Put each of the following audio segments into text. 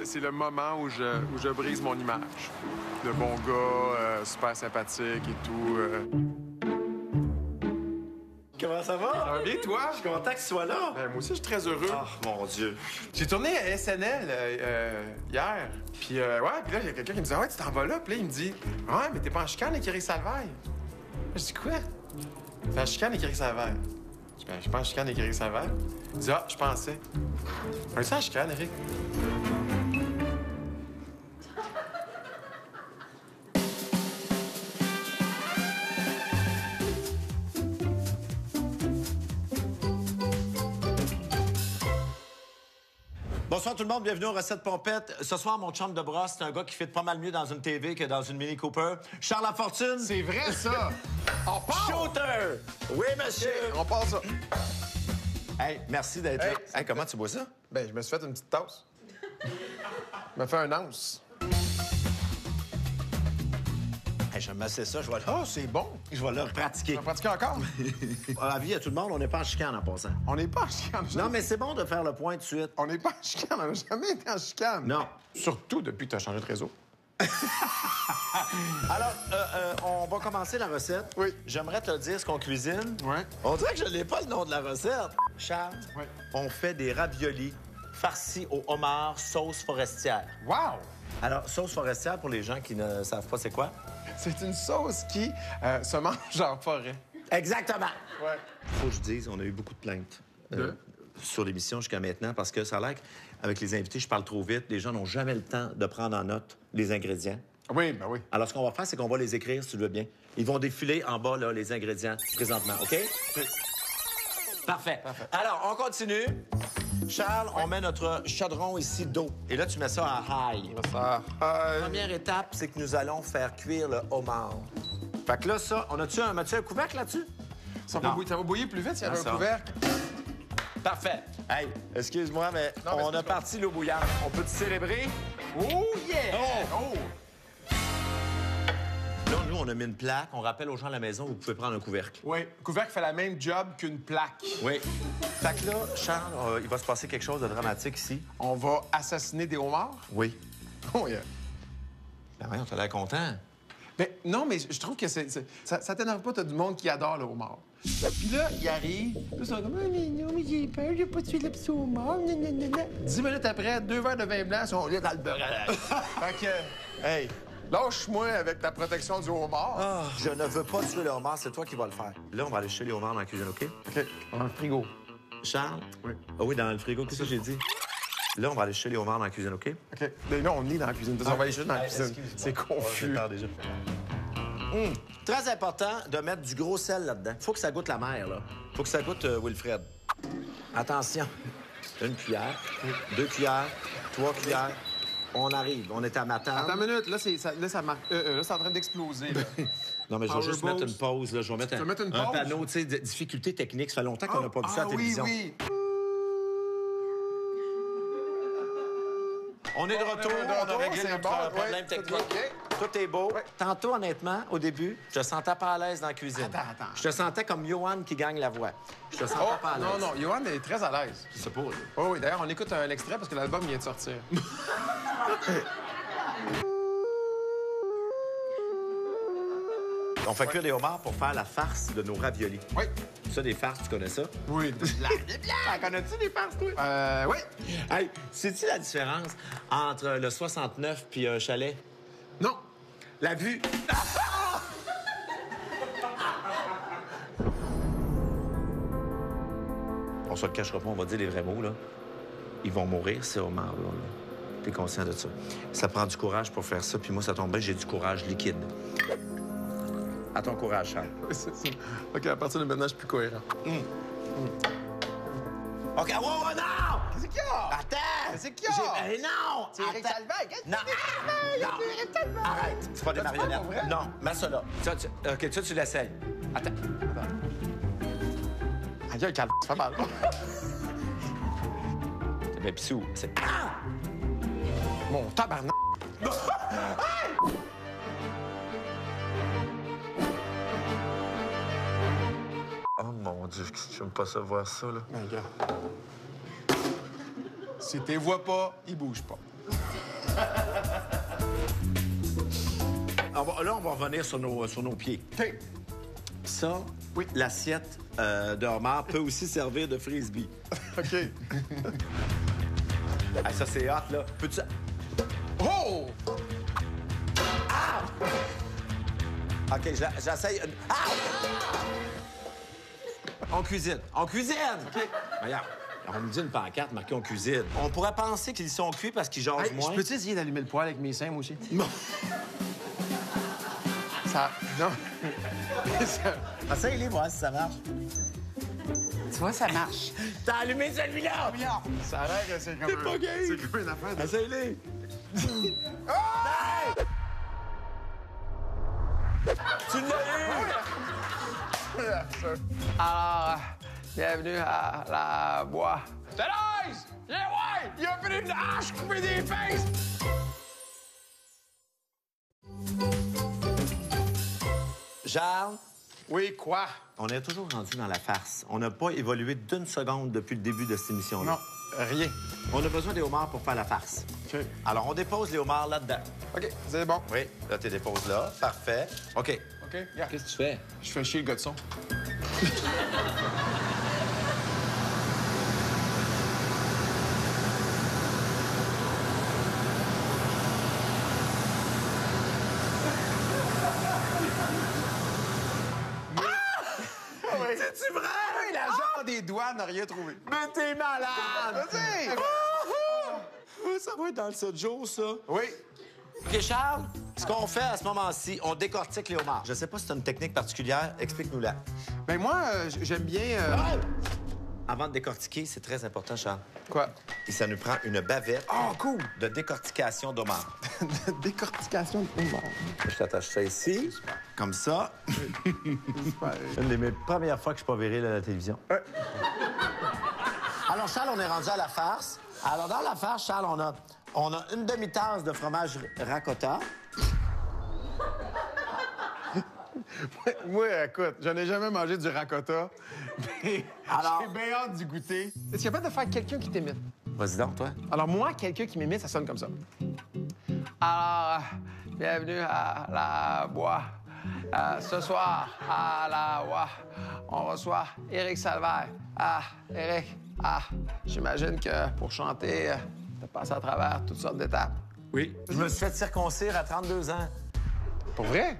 C'est le moment où je brise mon image. De bon gars, super sympathique et tout. Comment ça va? Ça va bien, toi? Je suis content que tu sois là. Ben, moi aussi, je suis très heureux. Oh, mon Dieu. J'ai tourné à SNL hier. Puis, ouais, puis là, il y a quelqu'un qui me dit « Ah ouais, tu t'en vas là? » Puis là, il me dit « Ouais, mais t'es pas en chicane avec Éric Salvaille. » Je dis « Quoi? » T'es en chicane avec Éric Salvaille. Je dis « Ben, je suis pas en chicane avec Éric Salvaille. » Il dit « Ah, je pensais. » On est en chicane, Éric? Bonsoir tout le monde, bienvenue aux Recettes Pompettes. Ce soir, mon chum de brosse, c'est un gars qui fit pas mal mieux dans une TV que dans une Mini Cooper. Charles Lafortune. C'est vrai, ça! On part! Shooter! Oui, monsieur! On part ça. Hey, merci d'être Hey, là. Hey, comment tu bois ça? Ben, je me suis fait une petite tasse. Je me fait un ounce. Hey, j'aime assez ça, je vais Ah, c'est bon. je vais le pratiquer. On pratique encore? Avis à tout le monde, on n'est pas en chicane en passant. On n'est pas en chicane. Non, mais c'est bon de faire le point tout de suite. On n'est pas en chicane. On n'a jamais été en chicane. Non. Surtout depuis que tu as changé de réseau. Alors, on va commencer la recette. Oui. J'aimerais te dire ce qu'on cuisine. Ouais. On dirait que je n'ai pas le nom de la recette. Charles, Ouais. on fait des raviolis farcis au homard sauce forestière. Wow! Alors, sauce forestière, pour les gens qui ne savent pas c'est quoi? C'est une sauce qui se mange en forêt. Exactement! Ouais. Faut que je dise, on a eu beaucoup de plaintes sur l'émission jusqu'à maintenant parce que ça a l'air qu'avec les invités, je parle trop vite. Les gens n'ont jamais le temps de prendre en note les ingrédients. Oui, ben oui. Alors, ce qu'on va faire, c'est qu'on va les écrire, si tu le veux bien. Ils vont défiler en bas, là, les ingrédients, présentement, OK? Parfait. Alors, on continue. Charles, on met notre chaudron ici d'eau. Et là, tu mets ça à high. Ça. Première étape, c'est que nous allons faire cuire le homard. Fait que là, ça, as-tu un couvercle là-dessus? Ça Non. va bouillir plus vite s'il y avait Ah, ça. un couvercle. Parfait. Hey, excuse-moi, mais Non, mais on a excuse-moi. parti l'eau bouillante. On peut te célébrer? Oh yeah! Oh! Là, nous, on a mis une plaque. On rappelle aux gens à la maison, vous pouvez prendre un couvercle. Oui, le couvercle fait la même job qu'une plaque. Oui. Fait que là, Charles, il va se passer quelque chose de dramatique ici. On va assassiner des homards. Oui. Oh yeah. Ben voyons, t'as l'air content. Ben, non, mais je trouve que ça t'énerve pas, t'as du monde qui adore le homard. Puis là, il arrive, puis ils sont comme « Ah, non, mais j'ai peur, j'ai pas tué le petit homard, nanana. » 10 minutes après, 2 verres de vin blanc sont là dans le beurre. Fait que, hey, lâche-moi avec ta protection du homard. Ah, je ne veux pas tuer le homard, c'est toi qui vas le faire. Là, on va aller chercher les homards dans la cuisine, OK? OK, on a un frigo. Charles? Oui. Ah oui, dans le frigo, qu'est-ce que j'ai dit? Là, on va aller chercher les homards dans la cuisine, OK? OK. Mais là, on est dans la cuisine. On va aller juste dans la cuisine. C'est confus. Déjà. Très important de mettre du gros sel là-dedans. Faut que ça goûte la mer, là. Faut que ça goûte Wilfred. Attention. Une cuillère, 2 cuillères, 3 cuillères. On arrive. On est à matin. Attends une minute. Là, ça marque. Là, c'est en train d'exploser. là. Non, mais je vais juste Power mettre Boost. une pause. Là. Je vais mettre vas mettre une un pause? panneau, tu sais, de difficultés techniques. Ça fait longtemps qu'on n'a pas vu ça à la télévision. Oui, oui. On est de retour. on est de retour, On a réglé c'est notre bon, problème ouais, technique. tout va bien. Tout est beau. Ouais. Tantôt, honnêtement, au début, je te sentais pas à l'aise dans la cuisine. Attends. Je te sentais comme Johan qui gagne la voix. Je te sentais Oh, pas à l'aise. non, Johan est très à l'aise. Je sais pas, là. Oh oui, d'ailleurs, on écoute un extrait parce que l'album vient de sortir. On fait cuire des homards pour faire la farce de nos raviolis. Oui. Ça, des farces, tu connais ça? Oui. Connais-tu des farces, toi? Oui. Hey, sais-tu la différence entre le 69 puis un chalet? Non. La vue. On se le cachera pas, on va dire les vrais mots, là. Ils vont mourir, ces homards-là. Là. T'es conscient de ça. Ça prend du courage pour faire ça, puis moi, ça tombe bien, j'ai du courage liquide. À ton courage, Charles. C'est ça. OK, à partir de maintenant, je suis plus cohérent. OK, wow, non! Qu'est-ce qu'il y a? Attends! Qu'est-ce qu'il y a? Ben non! C'est Éric Attends. Salvaille. Qu'est-ce que Non! c'est? Non! Éric Salvaille. Arrête! C'est pas des T'as-tu pas marionnettes. pour vrai? Non, mets ça là. OK, tu l'essayes. Attends. Aïe, aïe, calme, ça fait mal. Ben, pissou, c'est... Ah! Mon tabarnak. Oh mon Dieu, j'aime pas ça voir ça, là. Ben, gars. Si tu les vois pas, ils bougent pas. Là, on va revenir sur nos pieds. OK. Ça, oui, l'assiette de homard peut aussi servir de frisbee. OK. Ah, ça, c'est hot, là. Peux-tu... Oh! Ah! OK, j'essaye... Ah! On cuisine. On cuisine! OK. Regarde, on me dit une pancarte marquée « On cuisine ». On pourrait penser qu'ils sont cuits parce qu'ils jasent moins. Je peux-tu essayer d'allumer le poêle avec mes seins, moi aussi? Non. Ça... Non. Essaye-les, voir si ça marche. Tu vois, ça marche. T'as allumé celui-là! Ça a l'air que c'est comme... T'es pas gay! C'est comme une affaire de... Essaye-les! Ah! Tu l'as eu! Alors, bienvenue à la bois. Thérèse! Yeah, ouais! Il a pris une hache coupée des fesses! Charles? Oui, quoi? On est toujours rendu dans la farce. On n'a pas évolué d'une seconde depuis le début de cette émission-là. Non, rien. On a besoin des homards pour faire la farce. OK. Alors, on dépose les homards là-dedans. OK, c'est bon. Oui, là, tu les déposes là. Parfait. OK. OK, regarde. Qu'est-ce que tu fais? Je fais chier le gars de son. C'est-tu vrai? Oui, l'agent des douanes n'a rien trouvé. Mais t'es malade! Vas-y! Ça va être dans le 7 jours, ça. Oui. OK, Charles, ce qu'on fait à ce moment-ci, on décortique les homards. Je sais pas si tu as une technique particulière. Explique-nous-la. Ben moi, j'aime bien... Avant de décortiquer, c'est très important, Charles. Quoi? Et ça nous prend une bavette Oh, cool! de décortication d'homards. Décortication de homard. Je t'attache ça ici, comme ça. Une des mes premières fois que je suis pas viril à la télévision. Alors, Charles, on est rendu à la farce. Alors, dans la farce, Charles, on a une demi-tasse de fromage ricotta. Moi, écoute, j'en ai jamais mangé du ricotta. Mais Alors- j'ai bien hâte d'y goûter. Est-ce qu'il y a pas de faire quelqu'un qui t'imite? Vas-y donc, toi. Alors moi, quelqu'un qui m'imite, ça sonne comme ça. Alors, bienvenue à la bois. Ce soir, à la bois, on reçoit Éric Salvaire. Ah, Éric, j'imagine que pour chanter, t'as passé à travers toutes sortes d'étapes. Oui. Je me suis fait circoncire à 32 ans. Pour vrai?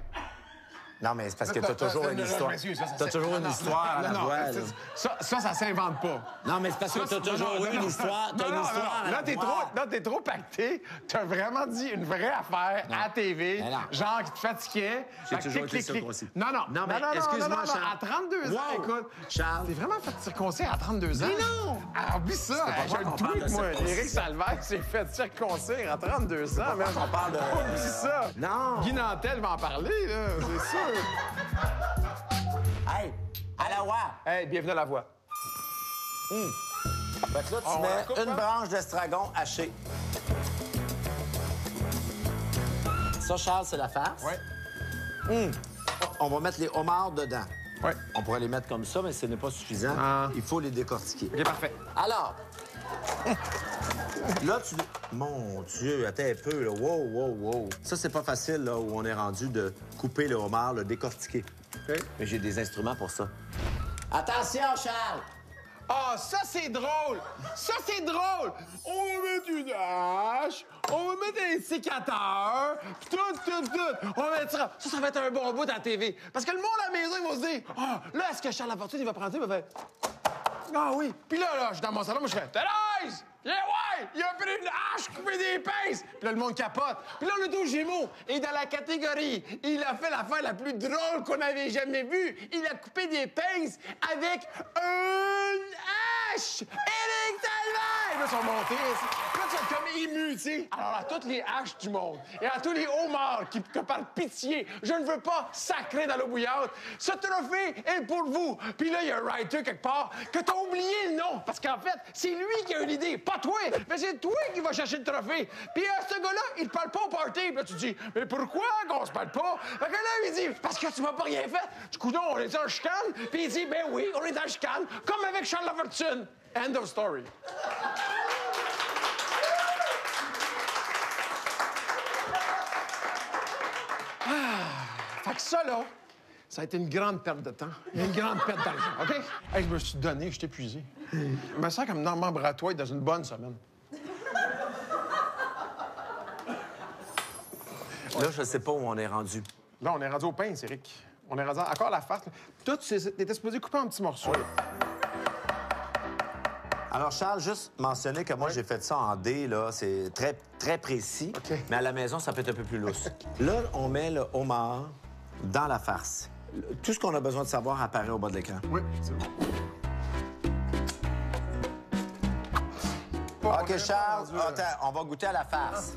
Non, mais c'est parce que t'as toujours une histoire. T'as toujours une histoire à la voix, là. Ça s'invente pas. Non, mais c'est parce que t'as toujours eu une histoire. T'as une histoire à Là, la t'es voix. t'es trop pacté. T'as vraiment dit une vraie affaire à la TV, Mais non. genre qui te fatiguait. J'ai Fait que toujours clic, été clic, circoncis. Non, non. Non, mais excuse-moi, Charles. À 32 ans, Wow. écoute. Charles. T'es vraiment fait circoncire à 32 ans? Mais non! Ah, oublie ça. pas J'ai moi un qu'on parle tweet, de moi. circoncision. Éric Salvaire s'est fait circoncire à 32 ans, man. On parle de... Oublie ça. Non. Guy Nantel va en parler, là. C'est sûr. Hey, à la voix. Hey, bienvenue à la voix. Fait que là, tu On la coupe, mets une hein? branche d'estragon hachée. Ça, Charles, c'est la farce. Ouais. On va mettre les homards dedans. Ouais. On pourrait les mettre comme ça, mais ce n'est pas suffisant. Ah. Il faut les décortiquer. OK, parfait. Alors, là, tu... Mon Dieu, attends un peu, là. Wow, wow, wow. Ça, c'est pas facile, là, où on est rendu de couper le homard, le décortiquer. OK. Mais j'ai des instruments pour ça. Attention, Charles! Ah, ça, c'est drôle! Ça, c'est drôle! On va mettre une hache, on va mettre un sécateur, tout. On va mettre ça. Ça va être un bon bout à la TV. Parce que le monde à la maison, ils vont se dire, ah, là, est-ce que Charles Lafortune, il va prendre ça, il va faire, ah oui. Puis là, je suis dans mon salon, moi, je fais, Thérèse! Yeah, ouais! Il a pris une hache, coupé des pinces! Puis là, le monde capote. Puis là, on est aux Gémeaux. Et dans la catégorie, il a fait l'affaire la plus drôle qu'on avait jamais vue. Il a coupé des pinces avec une hache! Éric Salvaire! Là, ils sont montés. Là, tu es comme ému, tu sais. Alors, à toutes les haches du monde et à tous les homards que par pitié, je ne veux pas sacrer dans l'eau bouillante, ce trophée est pour vous. Puis là, il y a un writer quelque part que t'as oublié le nom. Parce qu'en fait, c'est lui qui a eu l'idée, pas toi. Mais c'est toi qui vas chercher le trophée. Puis ce gars-là, il te parle pas au party. Puis là, tu te dis, mais pourquoi qu'on se parle pas? Fait que là, il dit, parce que tu m'as pas rien fait. Du coup, non, on est en chicane. Puis il dit, ben oui, on est en chicane, comme avec Charles Lafortune. End of story. ça, là, ça a été une grande perte de temps et une grande perte d'argent, OK? Hey, je me suis donné, je suis épuisé. Je me sens comme Normand Bratois dans une bonne semaine. Là, je sais pas où on est rendu. Là, on est rendu au pain, Eric. On est rendu encore la farce. Là. Toi, tu étais supposé couper en petits morceaux. Alors, Charles, juste mentionner que moi, j'ai fait ça en D, là. C'est très, très précis. OK. Mais à la maison, ça peut être un peu plus lousse. Là, on met le homard dans la farce. Tout ce qu'on a besoin de savoir apparaît au bas de l'écran. Oui, c'est bon. OK, Charles, attends, on va goûter à la farce.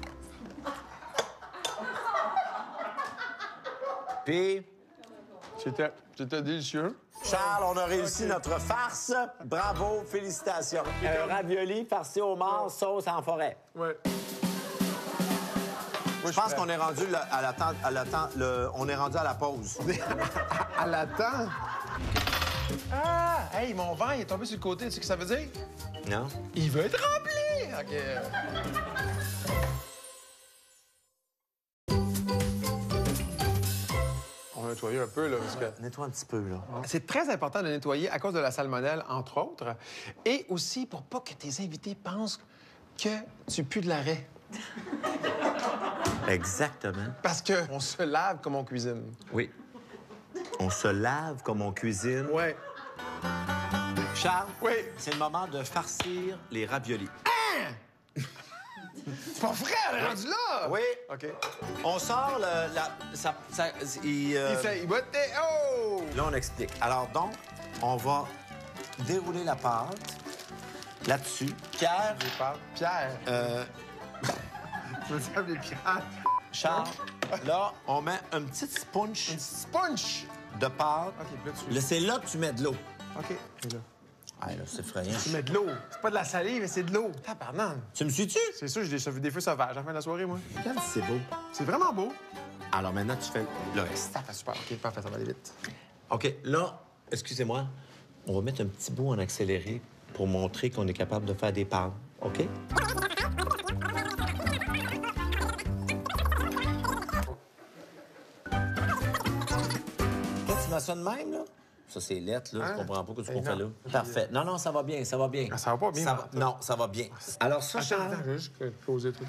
Puis, C'était délicieux. Charles, on a réussi notre farce. Bravo, félicitations. Un ravioli farci au homard, sauce en forêt. Oui. Je pense qu'on est rendu on est rendu à la pause. À la temps. Ah! Hey, mon vin, il est tombé sur le côté. Tu sais ce que ça veut dire? Non? Il veut être rempli! OK. On va nettoyer un peu, là, parce que... Nettoie un petit peu, là. C'est très important de nettoyer à cause de la salmonelle, entre autres, et aussi pour pas que tes invités pensent que tu pues de l'arrêt. Exactement. Parce qu'on se lave comme on cuisine. Oui. On se lave comme on cuisine. Ouais. Charles, Oui. c'est le moment de farcir les raviolis. C'est pas vrai, elle est rendue là! Oui. OK. On sort Il botte... Oh! Là, on explique. Alors, donc, on va dérouler la pâte là-dessus. Pierre, Je parle. Pierre. Je me dis appeler Pierre. Charles, là, on met un petit sponge Sponge! de pâte. OK, puis là, tu... Là, c'est là que tu mets de l'eau. OK. Et là, Ah, là, c'est effrayant. tu mets de l'eau. C'est pas de la salive, mais c'est de l'eau. Tabarnak. Tu me suis-tu? C'est sûr, j'ai des feux sauvages à la fin de la soirée, moi. Regarde, c'est beau. C'est vraiment beau. Alors, maintenant, tu fais le reste. Ça fait super. OK, parfait, ça va aller vite. OK, là, excusez-moi, on va mettre un petit bout en accéléré pour montrer qu'on est capable de faire des pâtes. OK? Toi, tu mets ça de même, là? Ça, c'est lettre, là. Hein? Je comprends pas ce Eh qu'on fait là. non. Parfait. Non, non, ça va bien, ça va bien. Ah, ça va pas bien, Non, ça va bien. Alors, ça, Attends, Charles, je vais juste poser tout.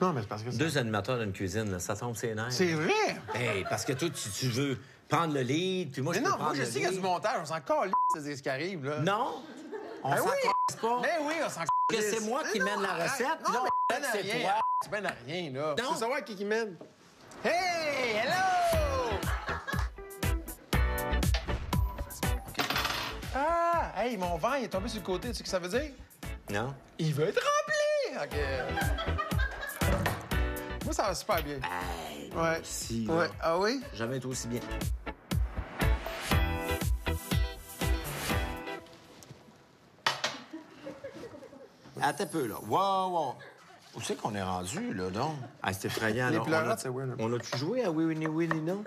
Non, mais c'est parce que... deux animateurs d'une cuisine, là, ça tombe ses nerfs. C'est vrai! Hey, parce que toi, tu veux prendre le lead, puis moi, Mais je peux non, prendre moi, je le sais qu'il y a lead. du montage. On s'en calisse, c'est ce qui arrive, là. Non, on Ben s'en oui! calisse pas. Mais oui, on s'en Que calisse. c'est moi qui Mais mène la arrête. recette, Non, là, on mais sait que c'est rien. toi. C'est ben à rien, là. Non. Tu veux savoir qui mène? Hey! Hello! Ah! Hey, mon vin, il est tombé sur le côté. Tu sais ce que ça veut dire? Non? Il veut être rempli! OK. Moi, ça va super bien. Hey, Ouais. si, Ouais. Ah oui? jamais été aussi bien. Attends un peu, là. Wow, wow. Où c'est qu'on est rendu, là, donc? Ah, c'est effrayant, Les là. pleurotes, c'est weird, là. On a-tu joué à Oui, Winnie, Winnie, non?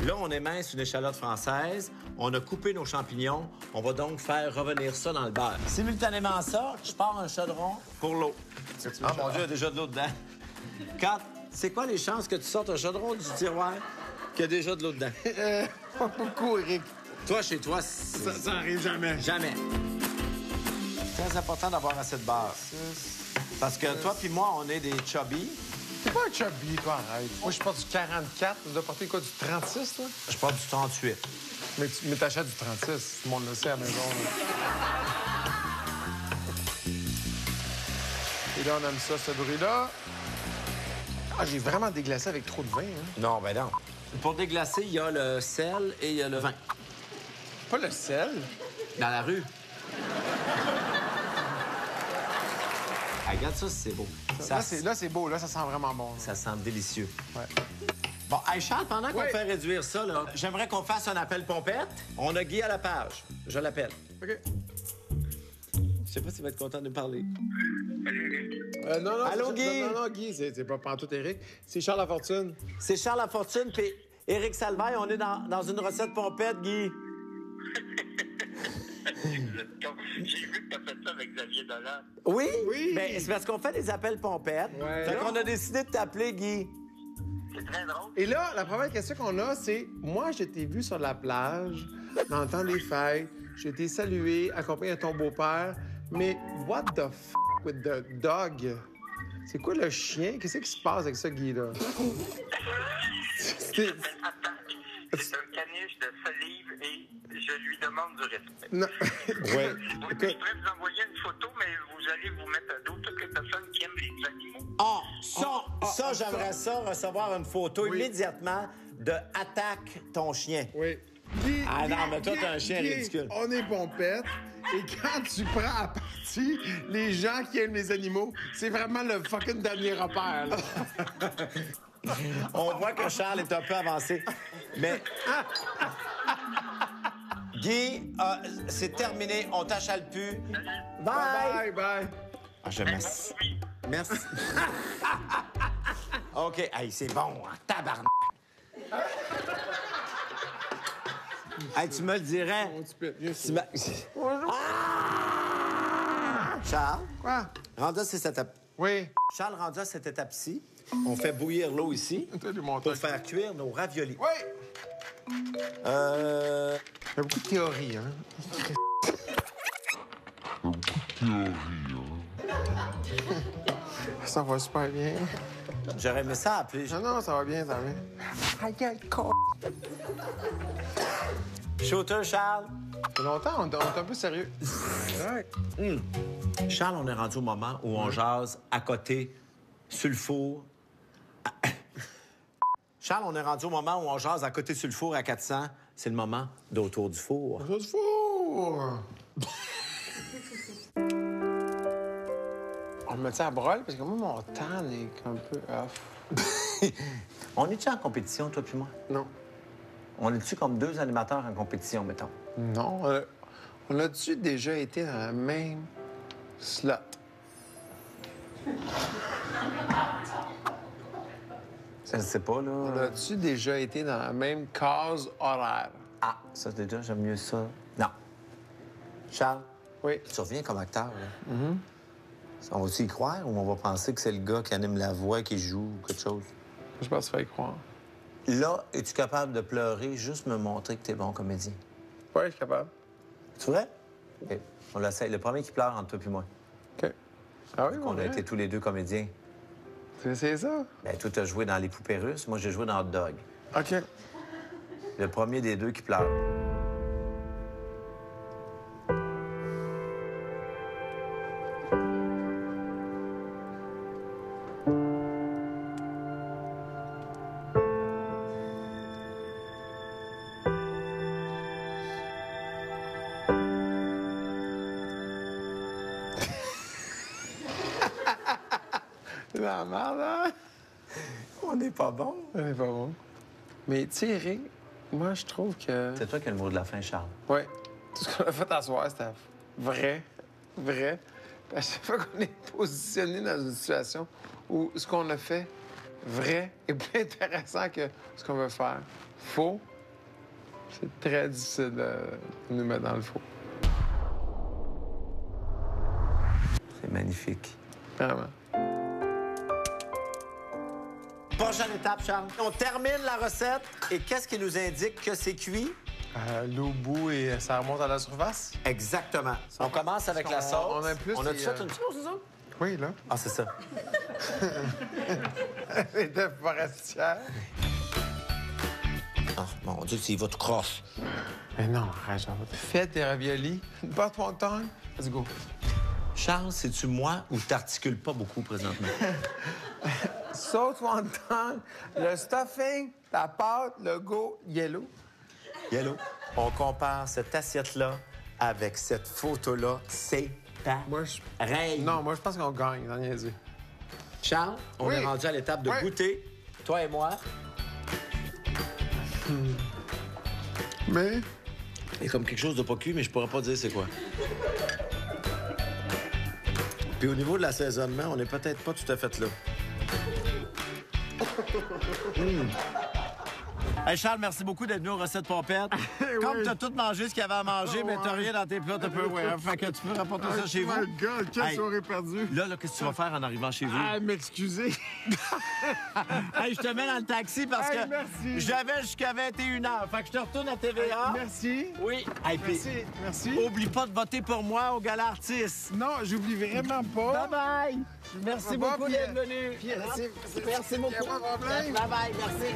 Là, on émince une échalote française. On a coupé nos champignons. On va donc faire revenir ça dans le beurre. Simultanément à ça, je pars un chaudron pour l'eau. Ah, mon Dieu, il y a déjà de l'eau dedans. Kat, c'est quoi les chances que tu sortes un chaudron du tiroir qu'il y a déjà de l'eau dedans? Pas beaucoup, Eric. Toi, chez toi, Ça arrive jamais. jamais. C'est très important d'avoir assez de beurre. Parce que toi puis moi, on est des chubby. T'es pas un chubby, toi, arrête. Moi, je porte du 44. Tu dois porter quoi, du 36, toi? Je porte du 38. Mais t'achètes du 36. Tout le monde le sait à la maison, là. Et là, on aime ça, ce bruit-là. Ah, j'ai vraiment déglacé avec trop de vin, hein. Non, ben non. Pour déglacer, il y a le sel et il y a le vin. Pas le sel. Dans la rue. Ah, regarde ça, c'est beau. Là, c'est beau. Là, ça sent vraiment bon. Là. Ça sent délicieux. Ouais. Bon, hey Charles, pendant qu'on Oui. fait réduire ça, là, j'aimerais qu'on fasse un appel pompette. On a Guy à la page. Je l'appelle. OK. Je sais pas s'il va être content de me parler. Non, Allô, c'est- Guy? Non, Guy, c'est pas pantoute Eric. C'est Charles Lafortune. C'est Charles Lafortune puis Éric Salvaille. On est dans une recette pompette, Guy. J'ai vu que tu as fait ça avec Xavier Dolan. Oui? Oui. Ben, c'est parce qu'on fait des appels pompettes. Ouais. Fait qu'on a décidé de t'appeler, Guy. C'est très drôle. Et là, la première question qu'on a, c'est moi, je t'ai vu sur la plage, dans le temps des fêtes, je t'ai salué, accompagné de ton beau-père, mais what the f with the dog? C'est quoi le chien? Qu'est-ce qui se passe avec ça, Guy, là? C'est- C'est un caniche de salive et je lui demande du respect. Non. Oui. Je pourrais vous envoyer une photo, mais vous allez vous mettre à dos toutes les personnes qui aiment les animaux. Ah, ça, j'aimerais ça, recevoir une photo Oui. immédiatement de Attaque ton chien. Oui. Guy, Ah non, mais toi, Guy, t'as un chien Guy, ridicule. On est pompette. Et quand tu prends à partie les gens qui aiment les animaux, c'est vraiment le fucking dernier repère, là. On voit que Charles est un peu avancé. Mais. Guy, c'est terminé. On t'achale plus. Bye! Bye, bye. Ah, je merci. Merci. OK. Hey, c'est bon. Tabarnak. Hey, tu me le dirais. On se pète. Viens Tu ici. m'as- Ah! Charles, Quoi? rendu à cette étape. Oui. Charles, rendu à cette étape-ci, on fait bouillir l'eau ici Toi, du montage. pour faire cuire nos raviolis. Oui. Il y a beaucoup de théories, hein? Ça va super bien. J'aurais aimé ça appeler. Non, ça va bien, ça va bien. Regarde, con. Shooter, Charles. Ça fait longtemps, on est un peu sérieux. Charles, on est rendu au moment où on jase à côté, sur le four. Charles, on est rendu au moment où on jase à côté sur le four à 400. C'est le moment d'autour du four. Ça se fout! On me met ça à brolle parce que moi, mon temps est un peu off. On est-tu en compétition, toi puis moi? Non. On est-tu comme deux animateurs en compétition, mettons? Non. On a-tu déjà été dans la même slot? Je ne sais pas, là. On a-tu déjà été dans la même case horaire? Ah, ça, déjà, j'aime mieux ça. Non. Charles, Oui. tu reviens comme acteur, là. On va-tu y croire ou on va penser que c'est le gars qui anime la voix, qui joue ou quelque chose? Je pense qu'il faut y croire. Là, es-tu capable de pleurer, juste me montrer que t'es bon comédien? Oui, je suis capable. C'est vrai? OK. On l'essaye. Le premier qui pleure entre toi puis moi. OK. Ah oui, On a été tous les deux comédiens. C'est ça? Ben, toi, t'as joué dans Les Poupées Russes. Moi, j'ai joué dans Hot Dog. OK. Le premier des deux qui pleure. C'est la merde, hein? On n'est pas bon. On est pas bon. Mais tu sais, Eric, moi, je trouve que... C'est toi qui as le mot de la fin, Charles. Oui. Tout ce qu'on a fait à soir, c'était vrai. Vrai. Puis à chaque fois qu'on est positionné dans une situation où ce qu'on a fait, vrai, est plus intéressant que ce qu'on veut faire faux, c'est très difficile de nous mettre dans le faux. C'est magnifique. Vraiment. Prochaine étape, Charles. On termine la recette. Et qu'est-ce qui nous indique que c'est cuit? L'eau bout et ça remonte à la surface? Exactement. On commence avec la sauce. On a plus On a les, fait une sauce, c'est ça? Oui, là. Ah, c'est ça. Les deux forestières. Ah, mon Dieu, c'est votre croche. Mais non, arrête, j'en veux. Fais tes raviolis. Porte mon tongue. Let's go. Charles, c'est-tu moi ou t'articules pas beaucoup présentement? Sauce wonton, le stuffing, la pâte, le go, yellow. Yellow. On compare cette assiette-là avec cette photo-là. C'est Moi, je... pareil. Non, moi, je pense qu'on gagne, dans niaiser. Charles, on Oui. est rendu à l'étape de Oui. goûter. Toi et moi. Mais... Il y a comme quelque chose de pas cuit, mais je pourrais pas dire c'est quoi. Puis au niveau de l'assaisonnement, on n'est peut-être pas tout à fait là. Hey Charles, merci beaucoup d'être venu aux recettes pompettes. Comme t'as tout mangé ce qu'il y avait à manger, mais t'as rien dans tes plats, t'as peu fait que tu peux rapporter ça chez vous. Oh my God, quelle soirée perdue. Là, qu'est-ce que tu vas faire en arrivant chez vous? Ah, m'excuser. Hey, je te mets dans le taxi parce que merci. j'avais jusqu'à 21h. Fait que je te retourne à TVA. Merci. Oui. Hey, puis, Merci. oublie pas de voter pour moi au Gala Artiste. Non, j'oublie vraiment pas. Bye-bye. Merci beaucoup d'être venu. Merci beaucoup. Bye-bye, merci.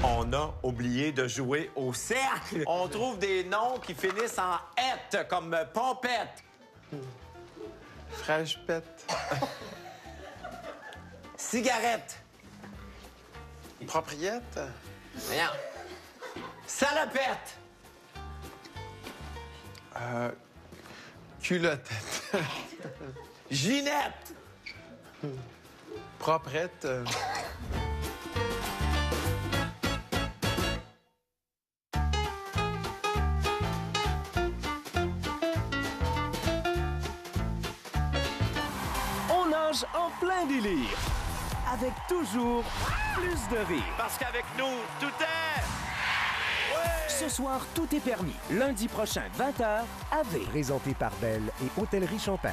On a oublié de jouer au cercle. On trouve des noms qui finissent en « ette », comme « pompette ». Fraîche pète. Cigarette. Propriète. Voyons. Salopette. Culottette. Ginette. Proprette. On nage en plein délire. Avec toujours plus de rire. Parce qu'avec nous, tout est... Ce soir, tout est permis. Lundi prochain, 20h, à V. Présenté par Belle et Hôtellerie Champagne.